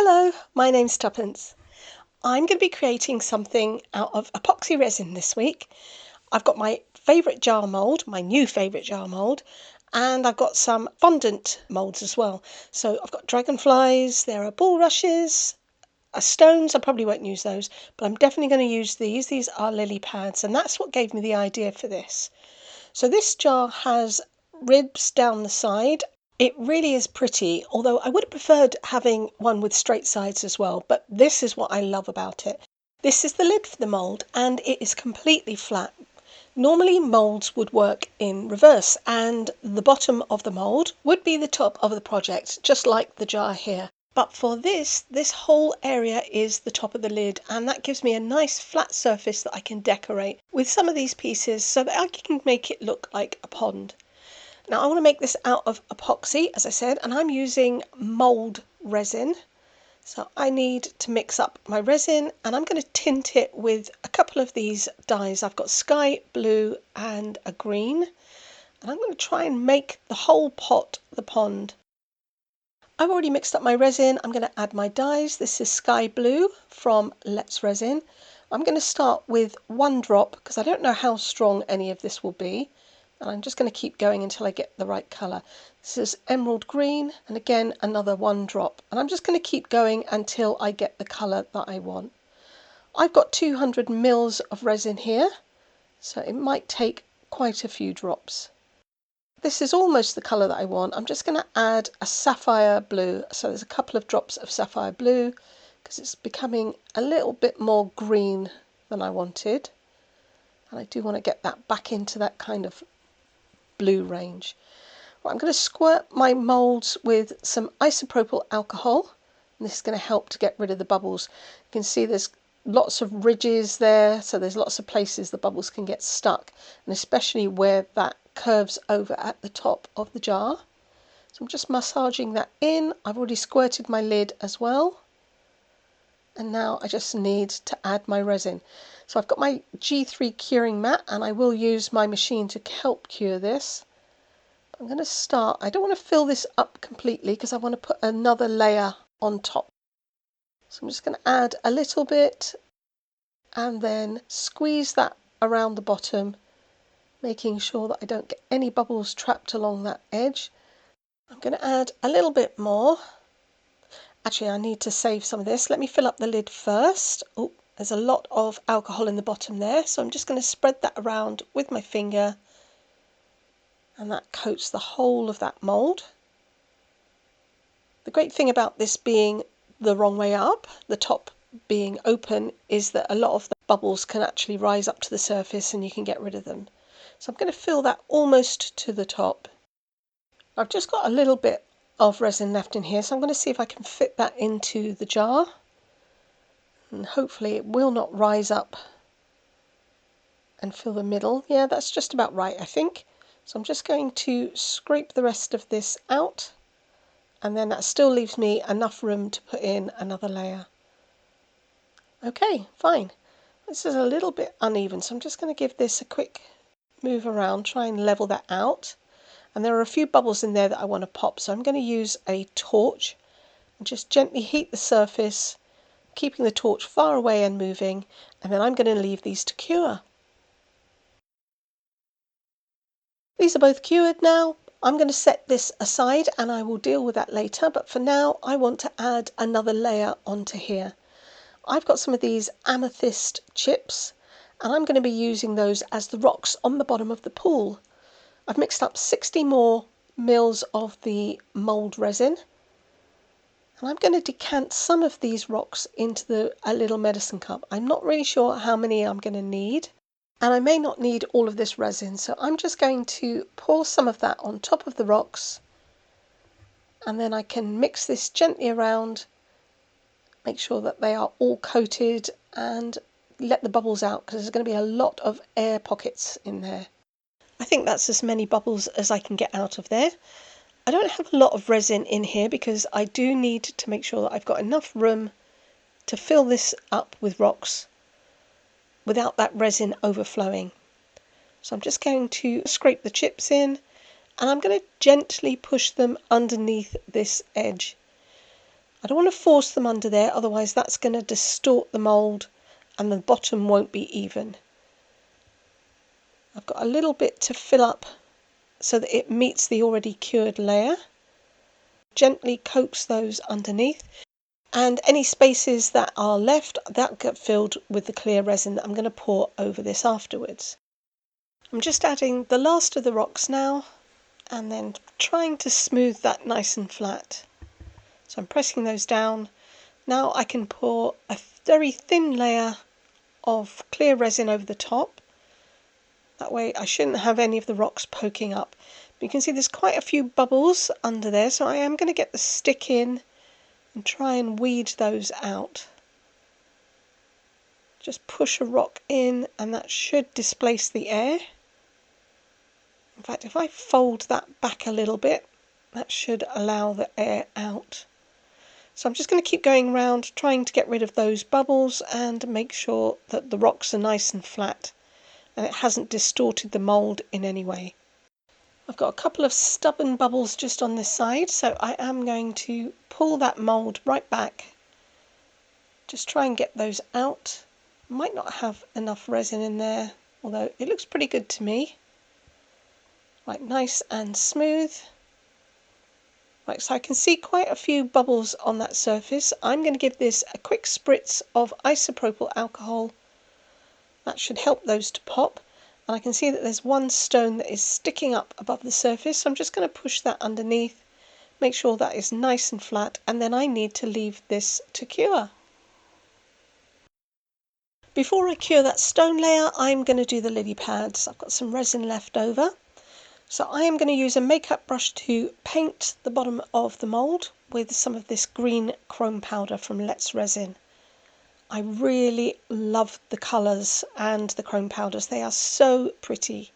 Hello, my name's Tuppence. I'm going to be creating something out of epoxy resin this week. I've got my favourite jar mould, my new favourite jar mould, and I've got some fondant moulds as well. So I've got dragonflies, there are bulrushes, stones. I probably won't use those, but I'm definitely going to use these. These are lily pads, and that's what gave me the idea for this. So this jar has ribs down the side. It really is pretty, although I would have preferred having one with straight sides as well, but this is what I love about it. This is the lid for the mould, and it is completely flat. Normally moulds would work in reverse, and the bottom of the mould would be the top of the project, just like the jar here. But for this whole area is the top of the lid, and that gives me a nice flat surface that I can decorate with some of these pieces so that I can make it look like a pond. Now I want to make this out of epoxy, as I said, and I'm using Mouldd Resin. So I need to mix up my resin, and I'm going to tint it with a couple of these dyes. I've got sky blue and a green, and I'm going to try and make the whole pot the pond. I've already mixed up my resin. I'm going to add my dyes. This is sky blue from Let's Resin. I'm going to start with one drop because I don't know how strong any of this will be. And I'm just going to keep going until I get the right colour. This is emerald green, and again another one drop. And I'm just going to keep going until I get the colour that I want. I've got 200 mils of resin here, so it might take quite a few drops. This is almost the colour that I want. I'm just going to add a sapphire blue. So there's a couple of drops of sapphire blue because it's becoming a little bit more green than I wanted. And I do want to get that back into that kind of blue range. Well, I'm going to squirt my moulds with some isopropyl alcohol, and this is going to help to get rid of the bubbles. You can see there's lots of ridges there, so there's lots of places the bubbles can get stuck, and especially where that curves over at the top of the jar. So I'm just massaging that in. I've already squirted my lid as well, and now I just need to add my resin. So I've got my G3 curing mat, and I will use my machine to help cure this. I'm going to start. I don't want to fill this up completely because I want to put another layer on top. So I'm just going to add a little bit and then squeeze that around the bottom, making sure that I don't get any bubbles trapped along that edge. I'm going to add a little bit more. Actually, I need to save some of this. Let me fill up the lid first. Oh, there's a lot of alcohol in the bottom there, so I'm just going to spread that around with my finger, and that coats the whole of that mould. The great thing about this being the wrong way up, the top being open, is that a lot of the bubbles can actually rise up to the surface and you can get rid of them. So I'm going to fill that almost to the top. I've just got a little bit of resin left in here, so I'm going to see if I can fit that into the jar, and hopefully it will not rise up and fill the middle. Yeah, that's just about right, I think. So I'm just going to scrape the rest of this out, and then that still leaves me enough room to put in another layer. Okay, fine. This is a little bit uneven, so I'm just going to give this a quick move around, try and level that out. And there are a few bubbles in there that I want to pop, so I'm going to use a torch and just gently heat the surface, keeping the torch far away and moving, and then I'm going to leave these to cure. These are both cured now. I'm going to set this aside and I will deal with that later, but for now I want to add another layer onto here. I've got some of these Amethyst Chips, and I'm going to be using those as the rocks on the bottom of the pool. I've mixed up 60 more mils of the Mouldd Resin, and I'm going to decant some of these rocks into a little medicine cup. I'm not really sure how many I'm going to need, and I may not need all of this resin, so I'm just going to pour some of that on top of the rocks, and then I can mix this gently around, make sure that they are all coated, and let the bubbles out because there's going to be a lot of air pockets in there. I think that's as many bubbles as I can get out of there. I don't have a lot of resin in here because I do need to make sure that I've got enough room to fill this up with rocks without that resin overflowing. So I'm just going to scrape the chips in, and I'm going to gently push them underneath this edge. I don't want to force them under there, otherwise that's going to distort the mould and the bottom won't be even. I've got a little bit to fill up so that it meets the already cured layer. Gently coax those underneath, and any spaces that are left, that get filled with the clear resin that I'm going to pour over this afterwards. I'm just adding the last of the rocks now, and then trying to smooth that nice and flat. So I'm pressing those down. Now I can pour a very thin layer of clear resin over the top. That way I shouldn't have any of the rocks poking up. But you can see there's quite a few bubbles under there, so I am going to get the stick in and try and weed those out. Just push a rock in and that should displace the air. In fact, if I fold that back a little bit, that should allow the air out. So I'm just going to keep going around trying to get rid of those bubbles and make sure that the rocks are nice and flat and it hasn't distorted the mould in any way. I've got a couple of stubborn bubbles just on this side, so I am going to pull that mould right back. Just try and get those out. Might not have enough resin in there, although it looks pretty good to me. Right, nice and smooth. Right, so I can see quite a few bubbles on that surface. I'm going to give this a quick spritz of isopropyl alcohol. That should help those to pop. And I can see that there's one stone that is sticking up above the surface, so I'm just going to push that underneath, make sure that is nice and flat, and then I need to leave this to cure. Before I cure that stone layer, I'm going to do the lily pads. I've got some resin left over. So I am going to use a makeup brush to paint the bottom of the mould with some of this green chrome powder from Let's Resin. I really love the colours and the chrome powders. They are so pretty.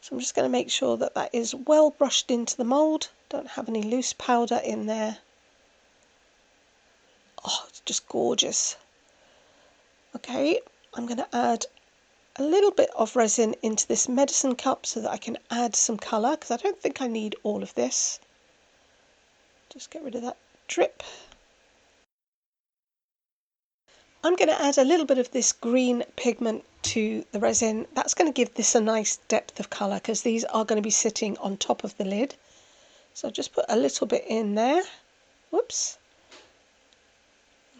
So I'm just going to make sure that that is well brushed into the mould. Don't have any loose powder in there. Oh, it's just gorgeous. Okay, I'm going to add a little bit of resin into this medicine cup so that I can add some colour, because I don't think I need all of this. Just get rid of that drip. I'm going to add a little bit of this green pigment to the resin. That's going to give this a nice depth of colour, because these are going to be sitting on top of the lid. So just put a little bit in there. Whoops.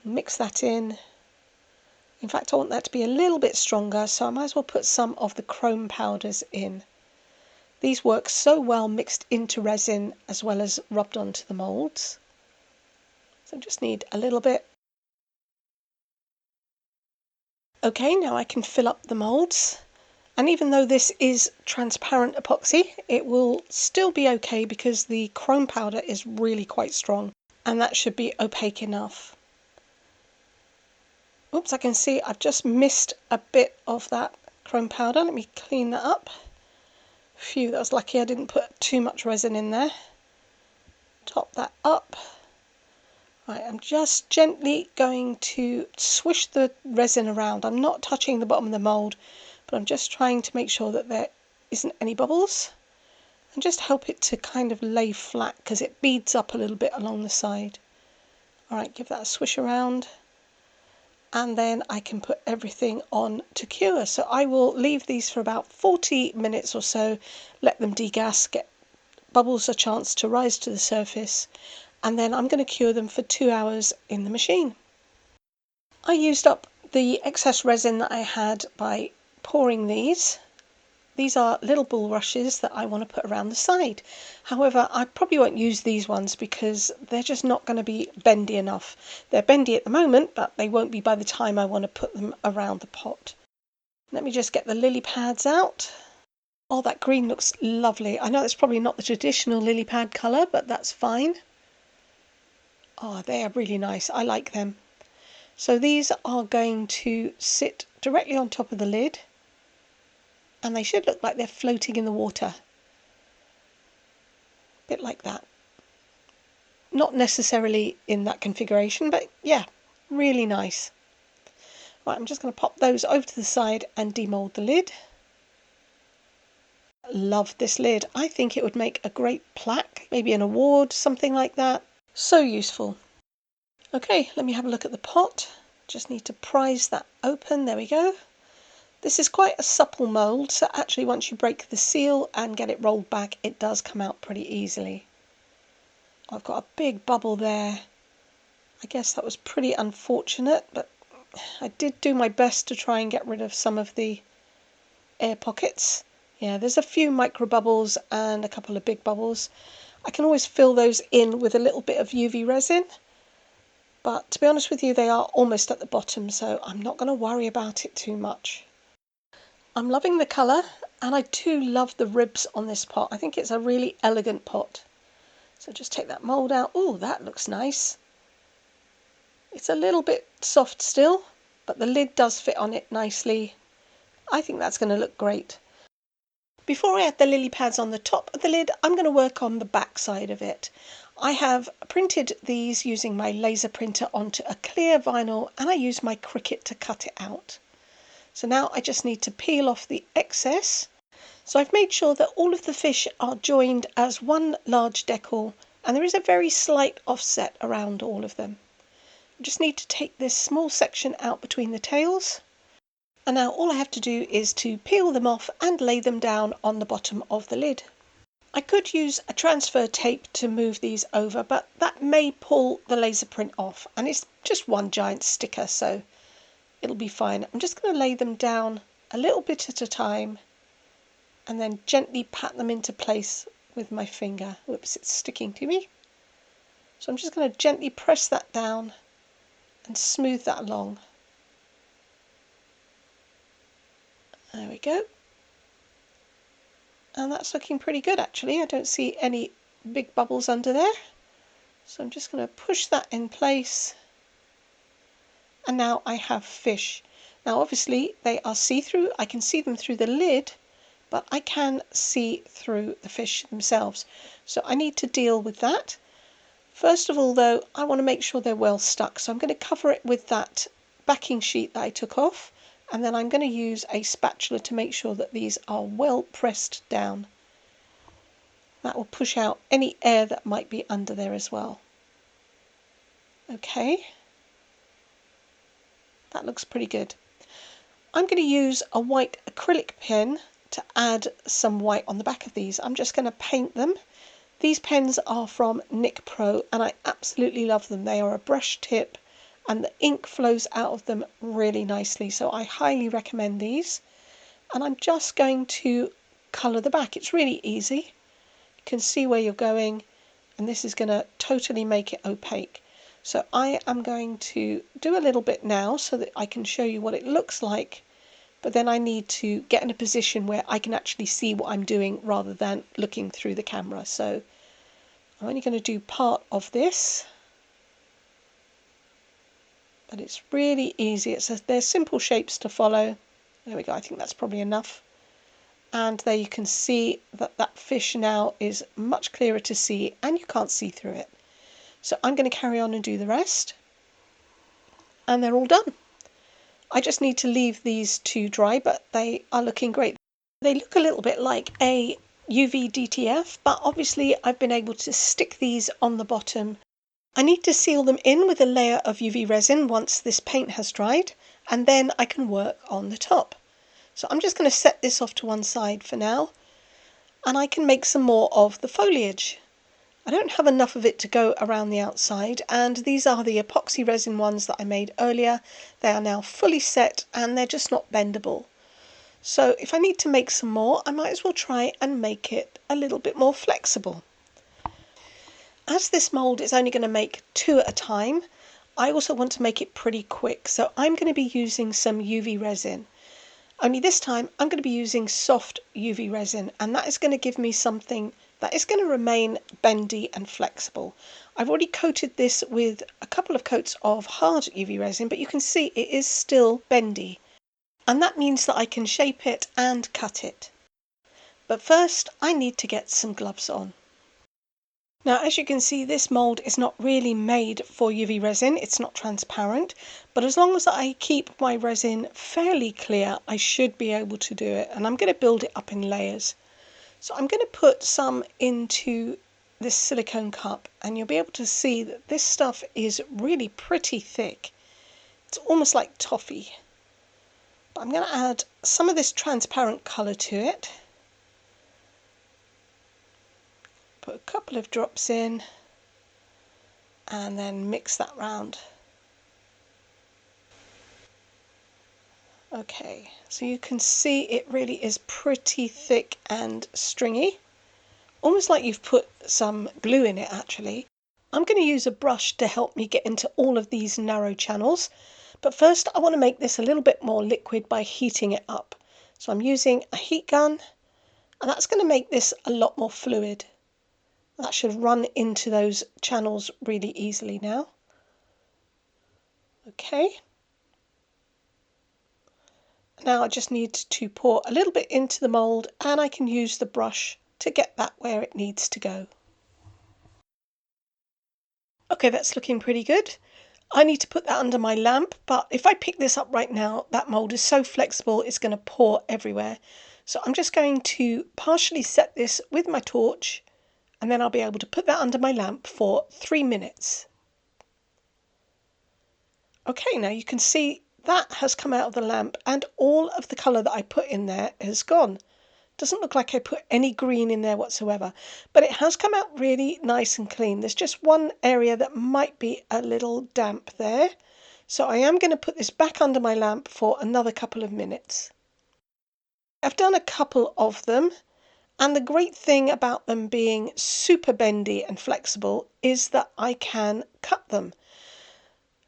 Mix that in. In fact, I want that to be a little bit stronger, so I might as well put some of the chrome powders in. These work so well mixed into resin as well as rubbed onto the moulds. So I just need a little bit. Okay, now I can fill up the moulds. And even though this is transparent epoxy, it will still be okay because the chrome powder is really quite strong. And that should be opaque enough. Oops, I can see I've just missed a bit of that chrome powder. Let me clean that up. Phew, that was lucky I didn't put too much resin in there. Top that up. Right, I'm just gently going to swish the resin around. I'm not touching the bottom of the mould, but I'm just trying to make sure that there isn't any bubbles. And just help it to kind of lay flat because it beads up a little bit along the side. Alright, give that a swish around. And then I can put everything on to cure. So I will leave these for about 40 minutes or so, let them degas, get bubbles a chance to rise to the surface, and then I'm going to cure them for 2 hours in the machine. I used up the excess resin that I had by pouring these. These are little bulrushes that I want to put around the side. However, I probably won't use these ones because they're just not going to be bendy enough. They're bendy at the moment, but they won't be by the time I want to put them around the pot. Let me just get the lily pads out. Oh, that green looks lovely. I know it's probably not the traditional lily pad colour, but that's fine. Oh, they are really nice. I like them. So these are going to sit directly on top of the lid. And they should look like they're floating in the water. A bit like that. Not necessarily in that configuration, but yeah, really nice. Right, I'm just going to pop those over to the side and demould the lid. Love this lid. I think it would make a great plaque, maybe an award, something like that. So useful. Okay, let me have a look at the pot. Just need to prise that open. There we go. This is quite a supple mould, so actually once you break the seal and get it rolled back, it does come out pretty easily. I've got a big bubble there. I guess that was pretty unfortunate, but I did do my best to try and get rid of some of the air pockets. Yeah, there's a few micro bubbles and a couple of big bubbles. I can always fill those in with a little bit of UV resin, but to be honest with you, they are almost at the bottom, so I'm not going to worry about it too much. I'm loving the colour, and I do love the ribs on this pot. I think it's a really elegant pot. So just take that mould out. Oh, that looks nice. It's a little bit soft still, but the lid does fit on it nicely. I think that's going to look great. Before I add the lily pads on the top of the lid, I'm going to work on the back side of it. I have printed these using my laser printer onto a clear vinyl, and I use my Cricut to cut it out. So now I just need to peel off the excess. So I've made sure that all of the fish are joined as one large decal, and there is a very slight offset around all of them. I just need to take this small section out between the tails, and now all I have to do is to peel them off and lay them down on the bottom of the lid. I could use a transfer tape to move these over, but that may pull the laser print off, and it's just one giant sticker, so it'll be fine. I'm just going to lay them down a little bit at a time and then gently pat them into place with my finger. Whoops, it's sticking to me. So I'm just going to gently press that down and smooth that along. There we go. And that's looking pretty good actually. I don't see any big bubbles under there. So I'm just going to push that in place. And now I have fish. Now obviously they are see-through. I can see them through the lid, but I can see through the fish themselves. So I need to deal with that. First of all though, I want to make sure they're well stuck. So I'm going to cover it with that backing sheet that I took off, and then I'm going to use a spatula to make sure that these are well pressed down. That will push out any air that might be under there as well. Okay. That looks pretty good. I'm going to use a white acrylic pen to add some white on the back of these. I'm just going to paint them. These pens are from Nicpro and I absolutely love them. They are a brush tip and the ink flows out of them really nicely, so I highly recommend these. And I'm just going to colour the back. It's really easy. You can see where you're going, and this is going to totally make it opaque. So I am going to do a little bit now so that I can show you what it looks like, but then I need to get in a position where I can actually see what I'm doing rather than looking through the camera. So I'm only going to do part of this, but it's really easy. They're simple shapes to follow. There we go, I think that's probably enough. And there you can see that that fish now is much clearer to see and you can't see through it. So I'm going to carry on and do the rest. And they're all done. I just need to leave these to dry, but they are looking great. They look a little bit like a UV DTF, but obviously I've been able to stick these on the bottom. I need to seal them in with a layer of UV resin once this paint has dried, and then I can work on the top. So I'm just going to set this off to one side for now, and I can make some more of the foliage. I don't have enough of it to go around the outside, and these are the epoxy resin ones that I made earlier. They are now fully set and they're just not bendable. So if I need to make some more, I might as well try and make it a little bit more flexible. As this mould is only going to make 2 at a time, I also want to make it pretty quick, so I'm going to be using some UV resin. Only this time I'm going to be using soft UV resin, and that is going to give me something that is going to remain bendy and flexible. I've already coated this with a couple of coats of hard UV resin, but you can see it is still bendy. And that means that I can shape it and cut it. But first I need to get some gloves on. Now as you can see, this mould is not really made for UV resin, it's not transparent, but as long as I keep my resin fairly clear, I should be able to do it, and I'm going to build it up in layers. So I'm going to put some into this silicone cup, and you'll be able to see that this stuff is really pretty thick. It's almost like toffee. But I'm going to add some of this transparent colour to it. Put a couple of drops in and then mix that round. Okay, so you can see it really is pretty thick and stringy. Almost like you've put some glue in it actually. I'm going to use a brush to help me get into all of these narrow channels. But first I want to make this a little bit more liquid by heating it up. So I'm using a heat gun, and that's going to make this a lot more fluid. That should run into those channels really easily now. Okay. Now I just need to pour a little bit into the mould, and I can use the brush to get that where it needs to go. Okay, that's looking pretty good. I need to put that under my lamp, but if I pick this up right now, that mould is so flexible it's going to pour everywhere. So I'm just going to partially set this with my torch, and then I'll be able to put that under my lamp for 3 minutes. Okay, now you can see that has come out of the lamp, and all of the colour that I put in there has gone. Doesn't look like I put any green in there whatsoever, but it has come out really nice and clean. There's just one area that might be a little damp there, so I am going to put this back under my lamp for another couple of minutes. I've done a couple of them, and the great thing about them being super bendy and flexible is that I can cut them.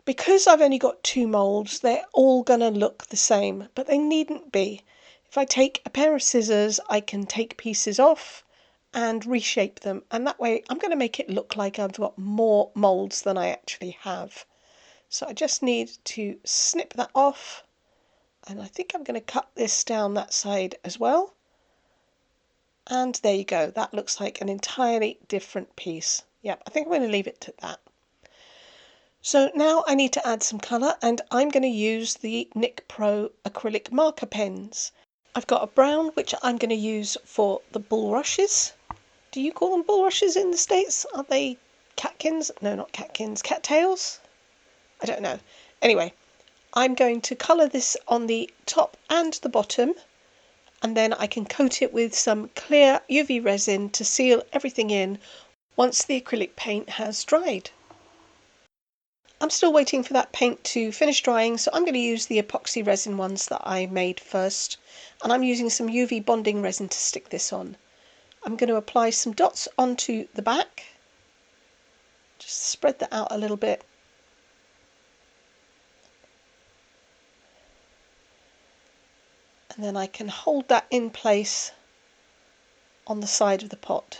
Because I've only got 2 moulds, they're all going to look the same, but they needn't be. If I take a pair of scissors, I can take pieces off and reshape them, and that way I'm going to make it look like I've got more moulds than I actually have. So I just need to snip that off, and I think I'm going to cut this down that side as well. And there you go, that looks like an entirely different piece. Yep, I think I'm going to leave it at that. So now I need to add some colour, and I'm going to use the Nicpro acrylic marker pens. I've got a brown which I'm going to use for the bulrushes. Do you call them bulrushes in the States? Are they catkins? No, not catkins. Cattails? I don't know. Anyway, I'm going to colour this on the top and the bottom, and then I can coat it with some clear UV resin to seal everything in once the acrylic paint has dried. I'm still waiting for that paint to finish drying, so I'm going to use the epoxy resin ones that I made first, and I'm using some UV bonding resin to stick this on. I'm going to apply some dots onto the back, just spread that out a little bit, and then I can hold that in place on the side of the pot.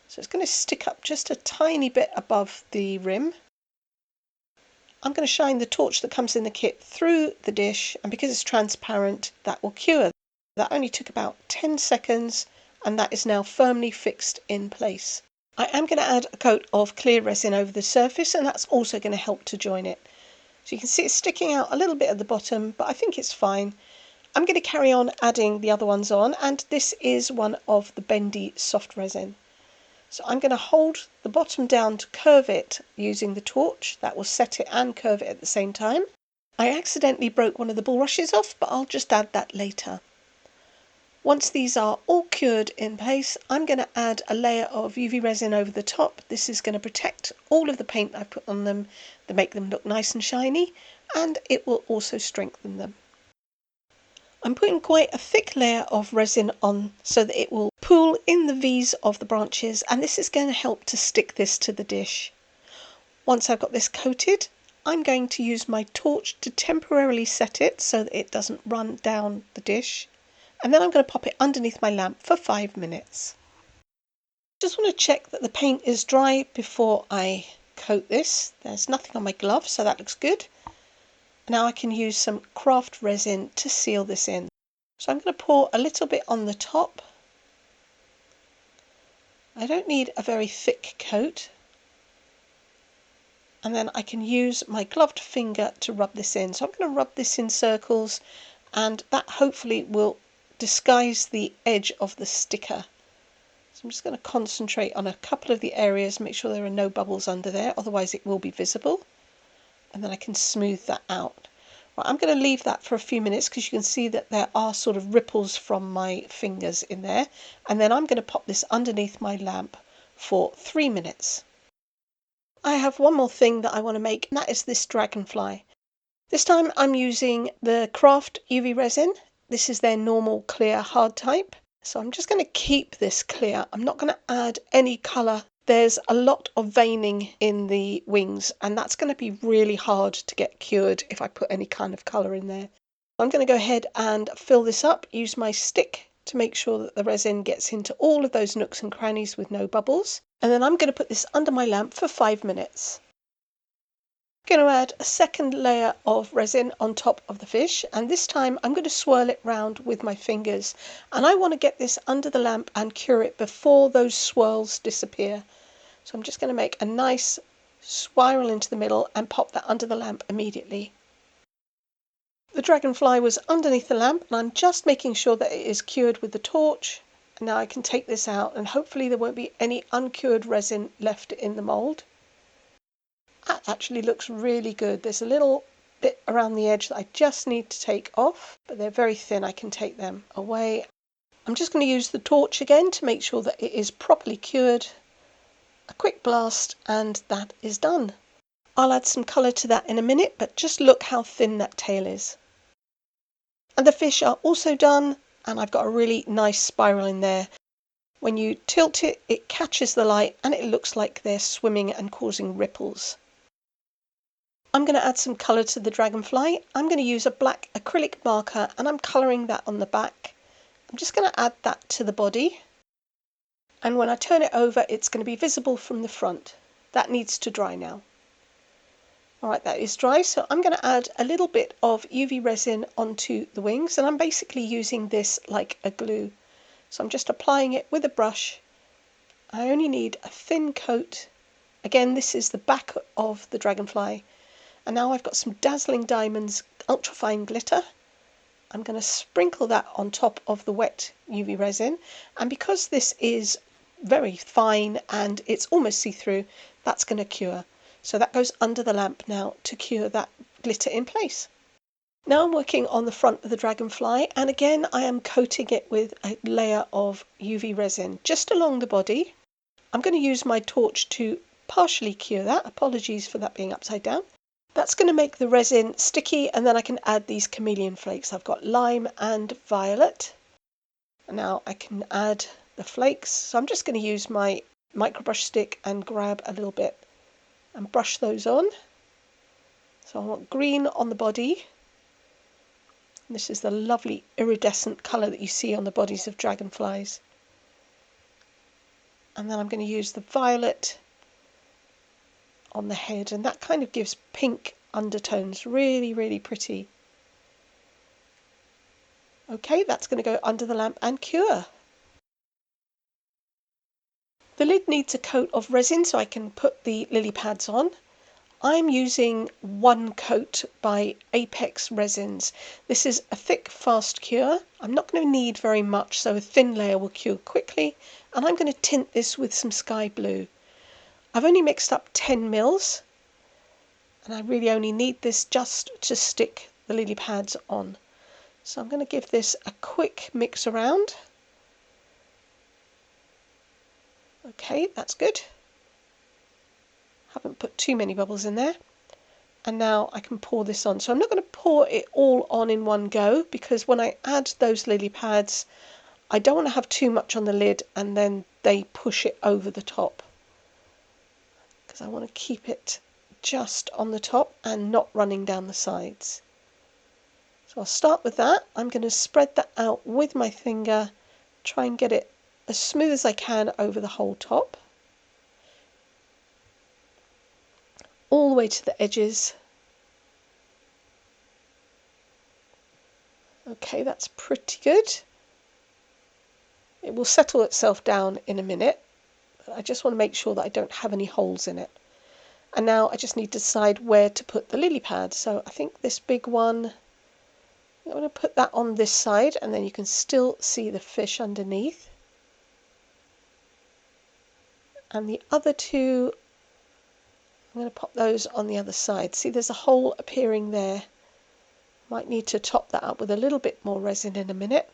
So it's going to stick up just a tiny bit above the rim. I'm going to shine the torch that comes in the kit through the dish, and because it's transparent, that will cure. That only took about 10 seconds, and that is now firmly fixed in place. I am going to add a coat of clear resin over the surface, and that's also going to help to join it. So you can see it's sticking out a little bit at the bottom, but I think it's fine. I'm going to carry on adding the other ones on, and this is one of the bendy soft resin. So I'm going to hold the bottom down to curve it using the torch. That will set it and curve it at the same time. I accidentally broke one of the bulrushes off, but I'll just add that later. Once these are all cured in place, I'm going to add a layer of UV resin over the top. This is going to protect all of the paint I've put on them to make them look nice and shiny, and it will also strengthen them. I'm putting quite a thick layer of resin on so that it will pool in the V's of the branches, and this is going to help to stick this to the dish. Once I've got this coated, I'm going to use my torch to temporarily set it so that it doesn't run down the dish, and then I'm going to pop it underneath my lamp for 5 minutes. Just want to check that the paint is dry before I coat this. There's nothing on my glove, so that looks good. Now I can use some craft resin to seal this in. So I'm going to pour a little bit on the top. I don't need a very thick coat. And then I can use my gloved finger to rub this in. So I'm going to rub this in circles, and that hopefully will disguise the edge of the sticker. So I'm just going to concentrate on a couple of the areas, make sure there are no bubbles under there, otherwise it will be visible. And then I can smooth that out. Right, I'm going to leave that for a few minutes because you can see that there are sort of ripples from my fingers in there. And then I'm going to pop this underneath my lamp for 3 minutes. I have one more thing that I want to make, and that is this dragonfly. This time I'm using the Craft UV Resin. This is their normal clear hard type. So I'm just going to keep this clear. I'm not going to add any colour. There's a lot of veining in the wings, and that's going to be really hard to get cured if I put any kind of colour in there. I'm going to go ahead and fill this up, use my stick to make sure that the resin gets into all of those nooks and crannies with no bubbles. And then I'm going to put this under my lamp for 5 minutes. I'm going to add a second layer of resin on top of the fish, and this time I'm going to swirl it round with my fingers, and I want to get this under the lamp and cure it before those swirls disappear. So I'm just going to make a nice spiral into the middle and pop that under the lamp immediately. The dragonfly was underneath the lamp, and I'm just making sure that it is cured with the torch. And now I can take this out, and hopefully there won't be any uncured resin left in the mould. That actually looks really good. There's a little bit around the edge that I just need to take off, but they're very thin. I can take them away. I'm just going to use the torch again to make sure that it is properly cured. A quick blast and that is done. I'll add some colour to that in a minute, but just look how thin that tail is. And the fish are also done, and I've got a really nice spiral in there. When you tilt it, it catches the light and it looks like they're swimming and causing ripples. I'm going to add some colour to the dragonfly. I'm going to use a black acrylic marker and I'm colouring that on the back. I'm just going to add that to the body. And when I turn it over, it's going to be visible from the front. That needs to dry now. Alright, that is dry, so I'm going to add a little bit of UV resin onto the wings, and I'm basically using this like a glue. So I'm just applying it with a brush. I only need a thin coat. Again, this is the back of the dragonfly. And now I've got some Dazzling Diamonds ultrafine glitter. I'm going to sprinkle that on top of the wet UV resin, and because this is very fine and it's almost see-through, that's going to cure. So that goes under the lamp now to cure that glitter in place. Now I'm working on the front of the dragonfly, and again I am coating it with a layer of UV resin just along the body. I'm going to use my torch to partially cure that. Apologies for that being upside down. That's going to make the resin sticky, and then I can add these chameleon flakes. I've got lime and violet. And now I can add the flakes. So I'm just going to use my microbrush stick and grab a little bit and brush those on. So I want green on the body. And this is the lovely iridescent colour that you see on the bodies of dragonflies. And then I'm going to use the violet on the head, and that kind of gives pink undertones. Really, really pretty. Okay, that's going to go under the lamp and cure. The lid needs a coat of resin so I can put the lily pads on. I'm using one coat by Apex Resins. This is a thick, fast cure. I'm not going to need very much, so a thin layer will cure quickly. And I'm going to tint this with some sky blue. I've only mixed up 10 mils, and I really only need this just to stick the lily pads on. So I'm going to give this a quick mix around. Okay, that's good. Haven't put too many bubbles in there. And now I can pour this on. So I'm not going to pour it all on in one go, because when I add those lily pads, I don't want to have too much on the lid and then they push it over the top. Because I want to keep it just on the top and not running down the sides. So I'll start with that. I'm going to spread that out with my finger, try and get it as smooth as I can over the whole top. All the way to the edges. Okay, that's pretty good. It will settle itself down in a minute. But I just want to make sure that I don't have any holes in it. And now I just need to decide where to put the lily pad. So I think this big one, I'm going to put that on this side, and then you can still see the fish underneath. And the other two, I'm going to pop those on the other side. See, there's a hole appearing there. Might need to top that up with a little bit more resin in a minute.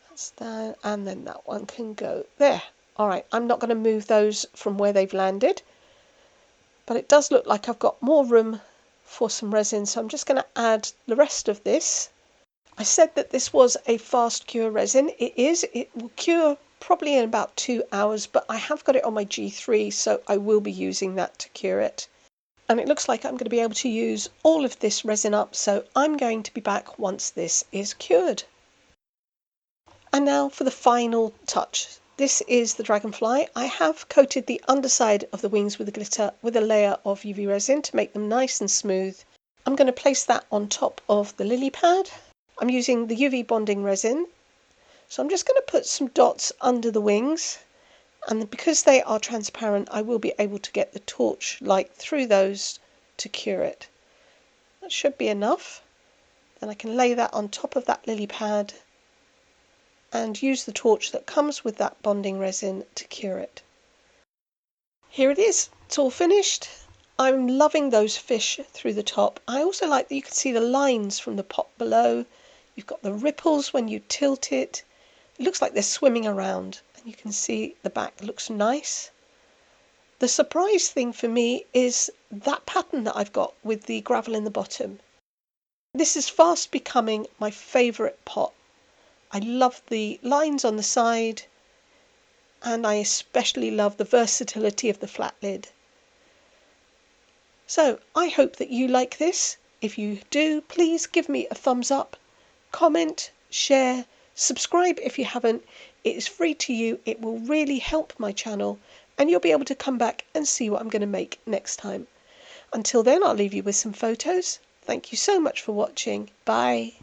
That's down, and then that one can go there. Alright, I'm not going to move those from where they've landed, but it does look like I've got more room for some resin, so I'm just going to add the rest of this. I said that this was a fast cure resin. It is. It will cure probably in about 2 hours, but I have got it on my G3, so I will be using that to cure it. And it looks like I'm going to be able to use all of this resin up, so I'm going to be back once this is cured. And now for the final touch. This is the Dragonfly. I have coated the underside of the wings with a glitter with a layer of UV resin to make them nice and smooth. I'm going to place that on top of the lily pad. I'm using the UV bonding resin. So I'm just going to put some dots under the wings, and because they are transparent I will be able to get the torch light through those to cure it. That should be enough. Then I can lay that on top of that lily pad and use the torch that comes with that bonding resin to cure it. Here it is, it's all finished. I'm loving those fish through the top. I also like that you can see the lines from the pot below. You've got the ripples when you tilt it. It looks like they're swimming around, and you can see the back looks nice. The surprise thing for me is that pattern that I've got with the gravel in the bottom. This is fast becoming my favourite pot. I love the lines on the side, and I especially love the versatility of the flat lid. So I hope that you like this. If you do, please give me a thumbs up, comment, share, subscribe if you haven't. It is free to you. It will really help my channel, and you'll be able to come back and see what I'm going to make next time. Until then, I'll leave you with some photos. Thank you so much for watching. Bye.